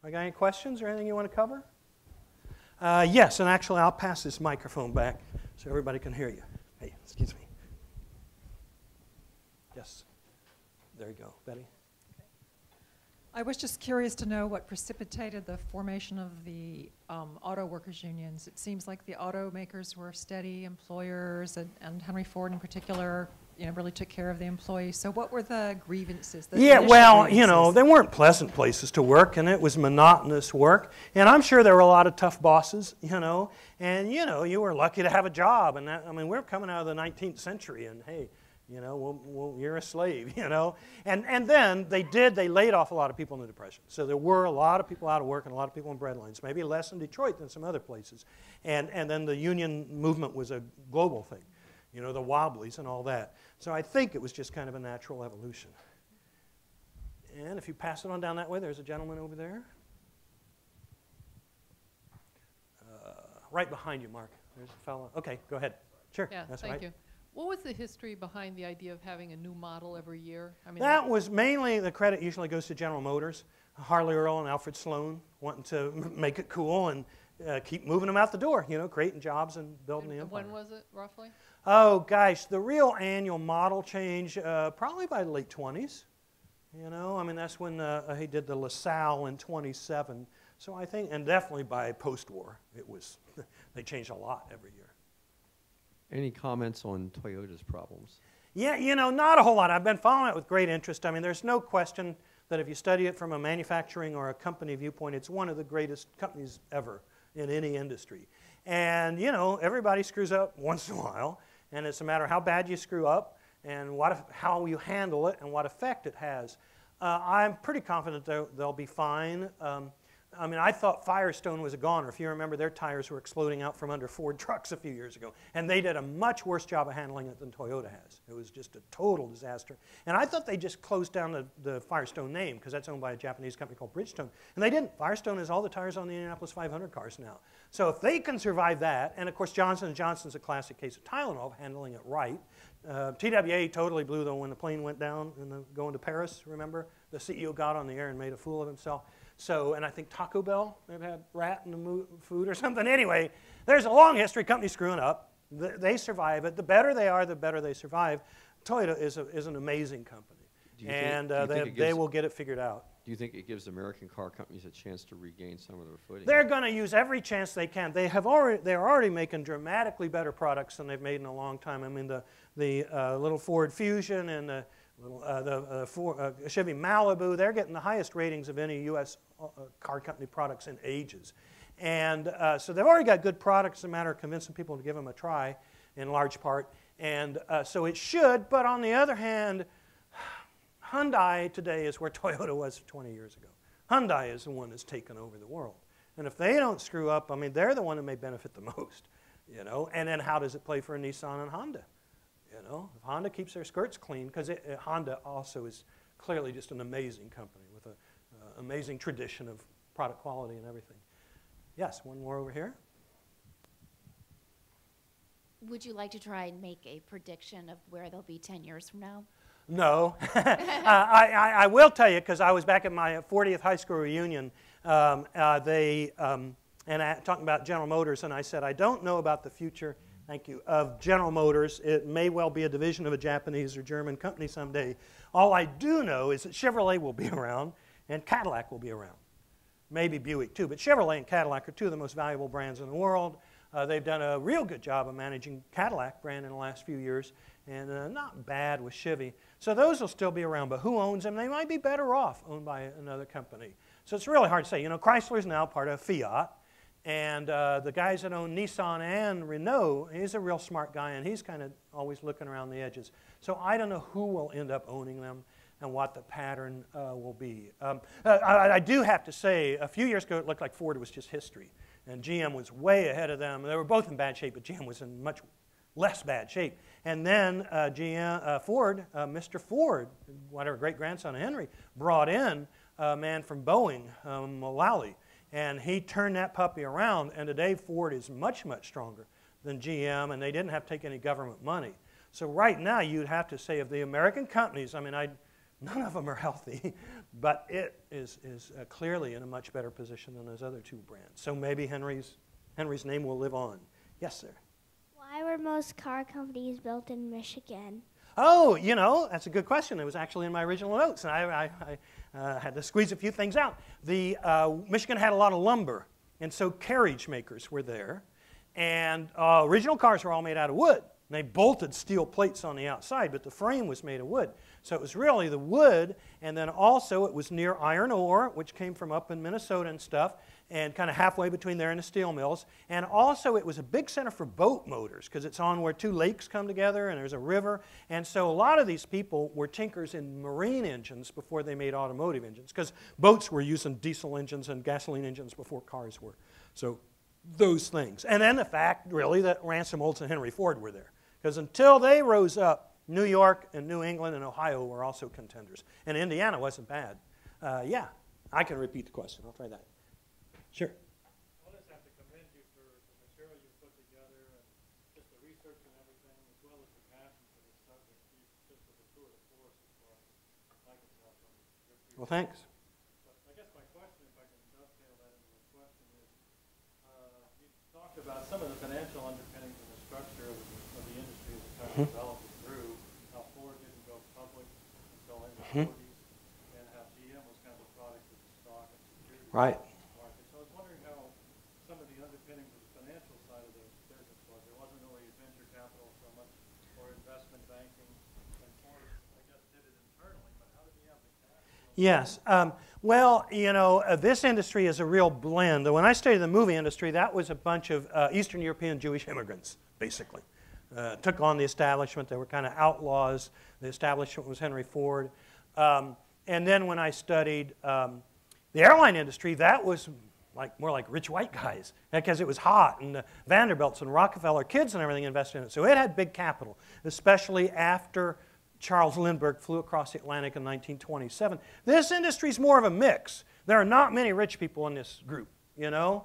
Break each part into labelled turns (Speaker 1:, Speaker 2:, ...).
Speaker 1: I got any questions or anything you want to cover? Yes, and actually I'll pass this microphone back so everybody can hear you. Hey, excuse me. Yes. There you go. Betty?
Speaker 2: I was just curious to know what precipitated the formation of the auto workers unions. It seems like the automakers were steady employers, and Henry Ford in particular, really took care of the employees. So what were the grievances?
Speaker 1: Yeah, well, they weren't pleasant places to work, and it was monotonous work. And I'm sure there were a lot of tough bosses, and, you were lucky to have a job. And that, we're coming out of the 19th century, and hey, you're a slave, And then they laid off a lot of people in the Depression. So there were a lot of people out of work and a lot of people in breadlines, maybe less in Detroit than some other places. And then the union movement was a global thing, the Wobblies and all that. So I think it was just kind of a natural evolution. And if you pass it on down that way, there's a gentleman over there. Right behind you, Mark. There's a fellow. Okay, go ahead. Sure.
Speaker 3: Yeah,
Speaker 1: that's
Speaker 3: thank
Speaker 1: right.
Speaker 3: you. What was the history behind the idea of having a new model every year?
Speaker 1: That was mainly, the credit usually goes to General Motors. Harley Earl and Alfred Sloan wanting to make it cool and keep moving them out the door, creating jobs and building the empire.
Speaker 3: When was it, roughly?
Speaker 1: Oh, gosh, the real annual model change, probably by the late 20s. That's when he did the LaSalle in 27. So I think, and definitely by post-war, they changed a lot every year.
Speaker 4: Any comments on Toyota's problems?
Speaker 1: Yeah, not a whole lot. I've been following it with great interest. There's no question that if you study it from a manufacturing or a company viewpoint, it's one of the greatest companies ever in any industry. And, everybody screws up once in a while, and it's a matter of how bad you screw up and how you handle it and what effect it has. I'm pretty confident they'll be fine. I thought Firestone was a goner. If you remember, their tires were exploding out from under Ford trucks a few years ago. And they did a much worse job of handling it than Toyota has. It was just a total disaster. And I thought they just closed down the Firestone name, because that's owned by a Japanese company called Bridgestone. And they didn't. Firestone has all the tires on the Indianapolis 500 cars now. So if they can survive that, and of course Johnson & Johnson's a classic case of Tylenol handling it right. TWA totally blew them when the plane went down going to Paris, remember? The CEO got on the air and made a fool of himself. So, and I think Taco Bell, they've had rat in the food or something. Anyway, there's a long history of companies screwing up. They survive it. The better they are, the better they survive. Toyota is an amazing company. They will get it figured out.
Speaker 4: Do you think it gives American car companies a chance to regain some of their footing?
Speaker 1: They're going to use every chance they can. They're already making dramatically better products than they've made in a long time. The little Ford Fusion and the Chevy Malibu, they're getting the highest ratings of any U.S. car company products in ages. And so they've already got good products. It's a matter of convincing people to give them a try, in large part. And so it should, but on the other hand, Hyundai today is where Toyota was 20 years ago. Hyundai is the one that's taken over the world. And if they don't screw up, they're the one that may benefit the most. And then how does it play for Nissan and Honda? If Honda keeps their skirts clean, because Honda also is clearly just an amazing company with an amazing tradition of product quality and everything. Yes, one more over here.
Speaker 5: Would you like to try and make a prediction of where they'll be 10 years from now?
Speaker 1: No. I will tell you, because I was back at my 40th high school reunion, talking about General Motors, and I said, I don't know about the future, thank you, of General Motors. It may well be a division of a Japanese or German company someday. All I do know is that Chevrolet will be around and Cadillac will be around. Maybe Buick too, but Chevrolet and Cadillac are two of the most valuable brands in the world. They've done a real good job of managing Cadillac brand in the last few years, and not bad with Chevy. So those will still be around, but who owns them? They might be better off owned by another company. So it's really hard to say. Chrysler's now part of Fiat, and the guys that own Nissan and Renault, he's a real smart guy, and he's kind of always looking around the edges. So I don't know who will end up owning them and what the pattern will be. I do have to say, a few years ago it looked like Ford was just history, and GM was way ahead of them. They were both in bad shape, but GM was in much less bad shape. And then Ford, Mr. Ford, whatever, great-grandson of Henry, brought in a man from Boeing, Mullally, and he turned that puppy around, and today Ford is much, much stronger than GM, and they didn't have to take any government money. So right now you'd have to say of the American companies, None of them are healthy, but it is clearly in a much better position than those other two brands. So maybe Henry's name will live on. Yes, sir.
Speaker 6: Why were most car companies built in Michigan?
Speaker 1: Oh, you know, that's a good question. It was actually in my original notes, and I had to squeeze a few things out. Michigan had a lot of lumber, and so carriage makers were there. And original cars were all made out of wood. They bolted steel plates on the outside, but the frame was made of wood. So it was really the wood, and then also it was near iron ore, which came from up in Minnesota and stuff, and kind of halfway between there and the steel mills. And also it was a big center for boat motors, because it's on where two lakes come together and there's a river. And so a lot of these people were tinkers in marine engines before they made automotive engines, because boats were using diesel engines and gasoline engines before cars were. So those things. And then the fact, really, that Ransom Olds and Henry Ford were there. Because until they rose up, New York and New England and Ohio were also contenders. And Indiana wasn't bad. Yeah, I can repeat the question. I'll try that. Sure.
Speaker 7: I just have to commend you for the material you put together and just the research and everything, as well as the passion for this subject. You just was a tour de force as far as I can tell from your
Speaker 1: Well, thanks.
Speaker 7: But I guess my question, if I can dovetail that into a question, is you talked about some of the financial underpinnings and the structure of the industry as it kind of developed and grew, how Ford didn't go public until in the 40s, and how GM was kind of a product of the stock and security.
Speaker 1: Right. Yes. Well, you know, this industry is a real blend. When I studied the movie industry, that was a bunch of Eastern European Jewish immigrants, basically. Took on the establishment. They were kind of outlaws. The establishment was Henry Ford. And then when I studied the airline industry, that was more like rich white guys, because it was hot, and the Vanderbilts and Rockefeller kids and everything invested in it. So it had big capital, especially after Charles Lindbergh flew across the Atlantic in 1927. This industry is more of a mix. There are not many rich people in this group, you know.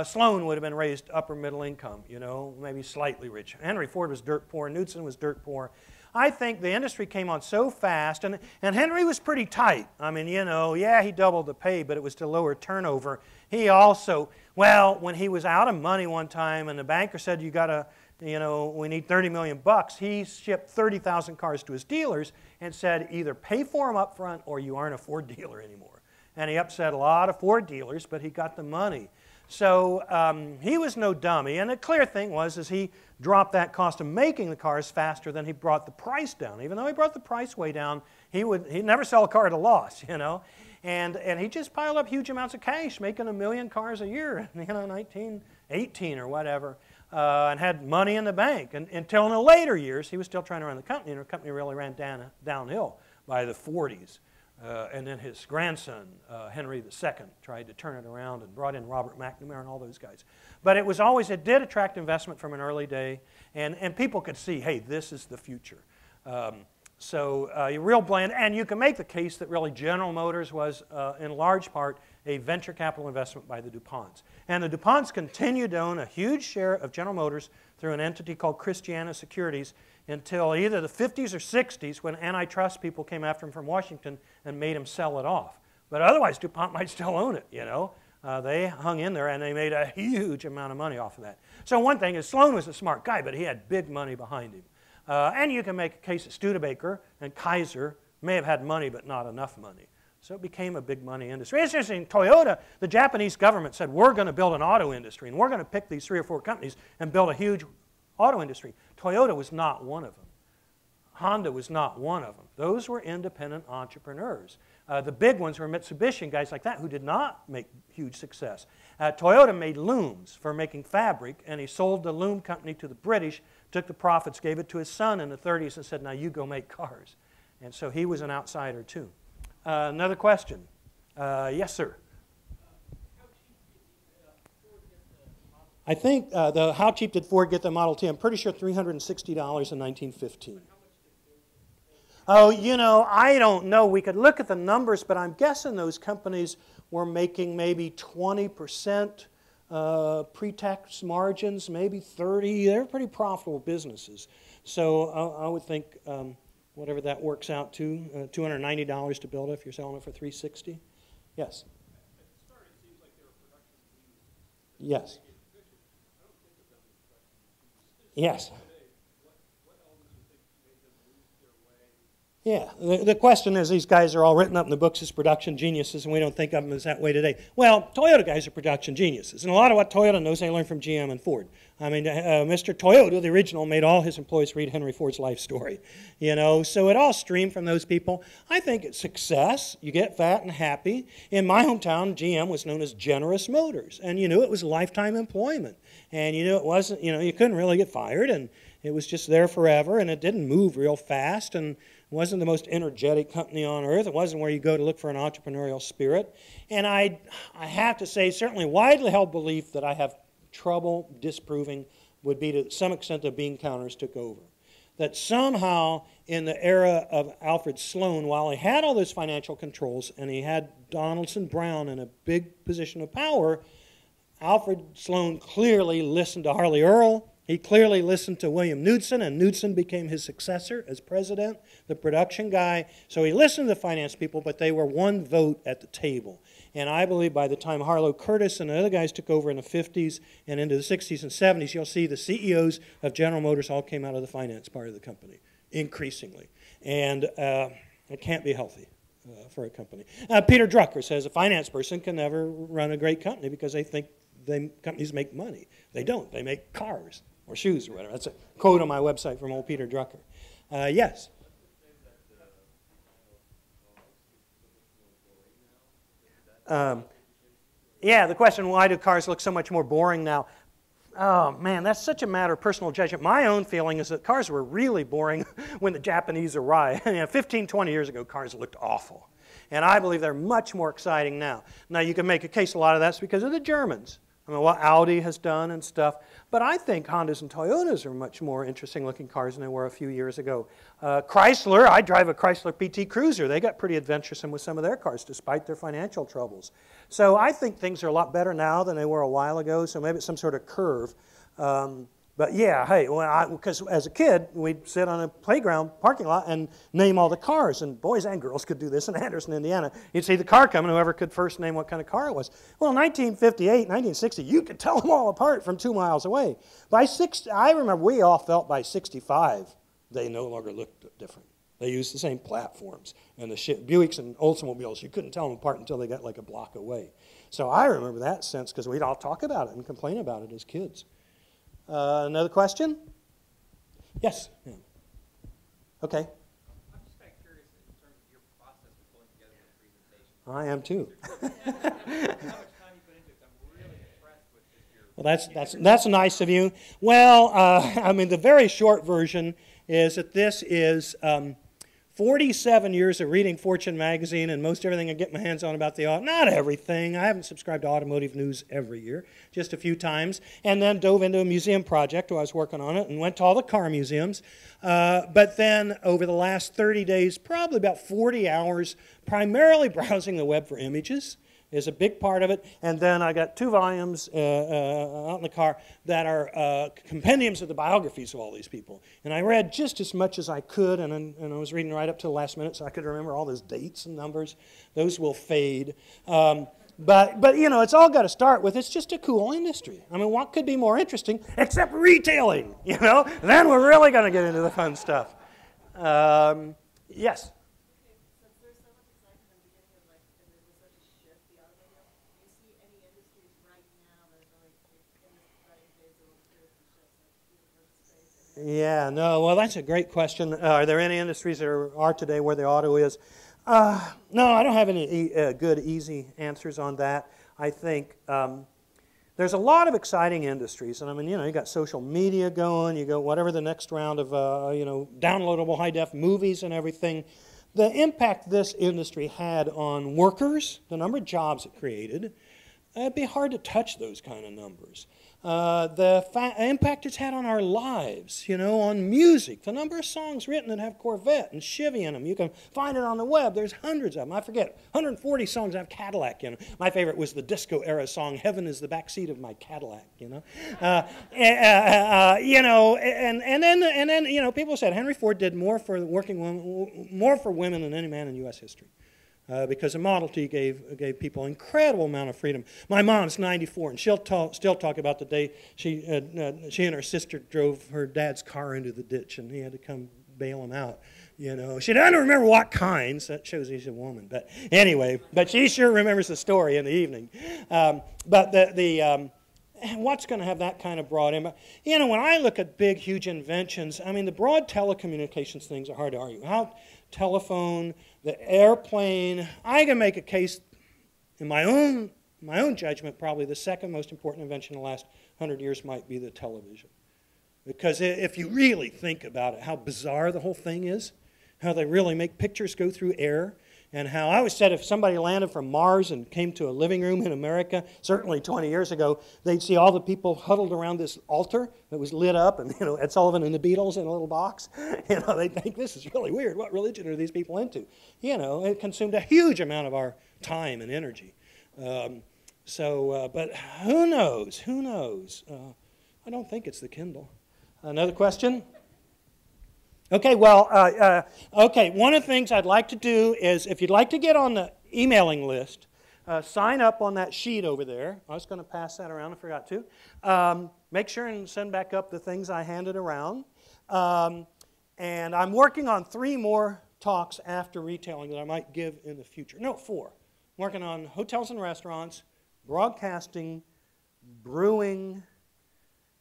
Speaker 1: Sloan would have been raised upper middle income, you know, maybe slightly rich. Henry Ford was dirt poor. Knudsen was dirt poor. I think the industry came on so fast, and Henry was pretty tight. I mean, you know, yeah, he doubled the pay, but it was to lower turnover. He also, well, when he was out of money one time and the banker said, you got to, you know, we need 30 million bucks, he shipped 30,000 cars to his dealers and said, either pay for them up front or you aren't a Ford dealer anymore. And he upset a lot of Ford dealers, but he got the money. So he was no dummy. And the clear thing was is he dropped that cost of making the cars faster than he brought the price down. Even though he brought the price way down, he'd never sell a car at a loss, you know. And he just piled up huge amounts of cash, making 1 million cars a year, you know, 1918 or whatever, and had money in the bank. And until in the later years, he was still trying to run the company, and the company really ran downhill by the 40s. And then his grandson, Henry II, tried to turn it around and brought in Robert McNamara and all those guys. But it was always, it did attract investment from an early day, and people could see, hey, this is the future. So real blend, and you can make the case that really General Motors was, in large part, a venture capital investment by the DuPonts. And the DuPonts continued to own a huge share of General Motors through an entity called Christiana Securities until either the 50s or 60s when antitrust people came after him from Washington and made him sell it off. But otherwise, DuPont might still own it, you know. They hung in there and they made a huge amount of money off of that. So one thing is Sloan was a smart guy, but he had big money behind him. And you can make a case that Studebaker and Kaiser may have had money but not enough money. So it became a big money industry. It's interesting, Toyota, the Japanese government said, we're going to build an auto industry, and we're going to pick these 3 or 4 companies and build a huge auto industry. Toyota was not one of them. Honda was not one of them. Those were independent entrepreneurs. The big ones were Mitsubishi and guys like that who did not make huge success. Toyota made looms for making fabric, and he sold the loom company to the British, took the profits, gave it to his son in the 30s, and said, now you go make cars. And so he was an outsider too. Another question. Yes, sir. I think how cheap did Ford get the Model T? I'm pretty sure $360 in 1915. Oh, you know, I don't know. We could look at the numbers, but I'm guessing those companies were making maybe 20% pre-tax margins, maybe 30. They're pretty profitable businesses. So I would think whatever that works out to, $290 to build it if you're selling it for $360. Yes. Yes. Yes. Yeah, the question is these guys are all written up in the books as production geniuses, and we don't think of them as that way today. Well, Toyota guys are production geniuses, and a lot of what Toyota knows they learned from GM and Ford. I mean, Mr. Toyota, the original, made all his employees read Henry Ford's life story, you know, so it all streamed from those people. I think it's success. You get fat and happy. In my hometown, GM was known as Generous Motors, and you knew it was lifetime employment, and you knew it wasn't, you know, you couldn't really get fired, and it was just there forever, and it didn't move real fast, and it wasn't the most energetic company on earth. It wasn't where you go to look for an entrepreneurial spirit. And I have to say, certainly widely held belief that I have trouble disproving would be to some extent the bean counters took over. That somehow in the era of Alfred Sloan, while he had all those financial controls and he had Donaldson Brown in a big position of power, Alfred Sloan clearly listened to Harley Earl. He clearly listened to William Knudsen, and Knudsen became his successor as president, the production guy. So he listened to the finance people, but they were one vote at the table. And I believe by the time Harlow Curtis and the other guys took over in the 50s and into the 60s and 70s, you'll see the CEOs of General Motors all came out of the finance part of the company, increasingly. And it can't be healthy for a company. Peter Drucker says a finance person can never run a great company because they think companies make money. They don't. They make cars or shoes or whatever. That's a quote on my website from old Peter Drucker. Yes? Yeah, the question, why do cars look so much more boring now? Oh, man, that's such a matter of personal judgment. My own feeling is that cars were really boring when the Japanese arrived. 15, 20 years ago, cars looked awful. And I believe they're much more exciting now. Now, you can make a case a lot of that's because of the Germans. I mean, what Audi has done and stuff. But I think Hondas and Toyotas are much more interesting looking cars than they were a few years ago. Chrysler, I drive a Chrysler PT Cruiser. They got pretty adventuresome with some of their cars despite their financial troubles. So I think things are a lot better now than they were a while ago. So maybe it's some sort of curve. But yeah, hey, because as a kid, we'd sit on a playground parking lot and name all the cars, and boys and girls could do this in Anderson, Indiana. You'd see the car coming, whoever could first name what kind of car it was. Well, in 1958, 1960, you could tell them all apart from 2 miles away. I remember we all felt by 65, they no longer looked different. They used the same platforms, and the Buicks and Oldsmobiles, you couldn't tell them apart until they got like a block away. So I remember that sense because we'd all talk about it and complain about it as kids. Another question? Yes? Yeah. Okay.
Speaker 8: I'm just kind of curious in terms of your process of pulling together the presentation.
Speaker 1: I am too.
Speaker 8: How much time you put into it? I'm really impressed with just your...
Speaker 1: Well, that's nice of you. Well, I mean, the very short version is that this is 47 years of reading Fortune magazine and most everything I get my hands on about the auto. Not everything. I haven't subscribed to automotive news every year, just a few times. And then dove into a museum project while I was working on it and went to all the car museums. But then over the last 30 days, probably about 40 hours, primarily browsing the web for images is a big part of it. And then I got 2 volumes out in the car that are compendiums of the biographies of all these people. And I read just as much as I could, and I was reading right up to the last minute so I could remember all those dates and numbers. Those will fade. But you know, it's all got to start with it's just a cool industry. I mean, what could be more interesting except retailing, you know? Then we're really going to get into the fun stuff. Yes? Yeah, no, well, that's a great question. Are there any industries that are today where the auto is? No, I don't have any good, easy answers on that. I think there's a lot of exciting industries. And I mean, you know, you got social media going, you got whatever the next round of, you know, downloadable high-def movies and everything. The impact this industry had on workers, the number of jobs it created, it'd be hard to touch those kind of numbers. the impact it's had on our lives, you know, on music, the number of songs written that have Corvette and Chevy in them. You can find it on the web. There's hundreds of them. I forget, 140 songs have Cadillac in them. My favorite was the disco-era song, Heaven is the Backseat of My Cadillac, you know. You know, and then, you know, people said Henry Ford did more for working women, more for women than any man in U.S. history. Because the Model T gave people an incredible amount of freedom. My mom's 94, and she'll still talk about the day she and her sister drove her dad's car into the ditch, and he had to come bail him out. You know, she doesn't remember what kinds. That shows she's a woman. But anyway, but she sure remembers the story in the evening. But what's going to have that kind of broad impact? You know, when I look at big, huge inventions, I mean, the broad telecommunications things are hard to argue. How telephone, the airplane, I can make a case in my own judgment, probably the second most important invention in the last 100 years might be the television. Because if you really think about it, how bizarre the whole thing is, how they really make pictures go through air, and how I always said if somebody landed from Mars and came to a living room in America, certainly 20 years ago, they'd see all the people huddled around this altar that was lit up, and, you know, Ed Sullivan and the Beatles in a little box. You know, they'd think, this is really weird. What religion are these people into? You know, it consumed a huge amount of our time and energy. But who knows? Who knows? I don't think it's the Kindle. Another question? Okay, well, okay, one of the things I'd like to do is, if you'd like to get on the emailing list, sign up on that sheet over there. I was going to pass that around, I forgot to. Make sure and send back up the things I handed around. And I'm working on 3 more talks after retailing that I might give in the future. No, 4. I'm working on hotels and restaurants, broadcasting, brewing,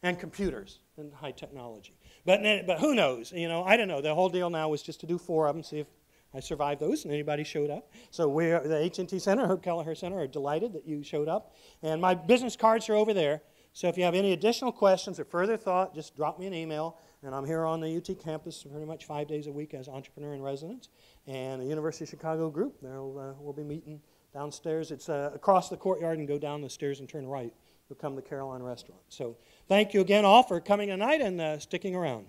Speaker 1: and computers and high technology. But who knows? You know, I don't know. The whole deal now was just to do 4 of them, see if I survived those and anybody showed up. So the H&T Center, Herb Kelleher Center, are delighted that you showed up. And my business cards are over there. So if you have any additional questions or further thought, just drop me an email. And I'm here on the UT campus pretty much 5 days a week as entrepreneur in residence. And the University of Chicago group, we'll be meeting downstairs. It's across the courtyard, and go down the stairs and turn right. You'll come to the Caroline Restaurant. So thank you again all for coming tonight and sticking around.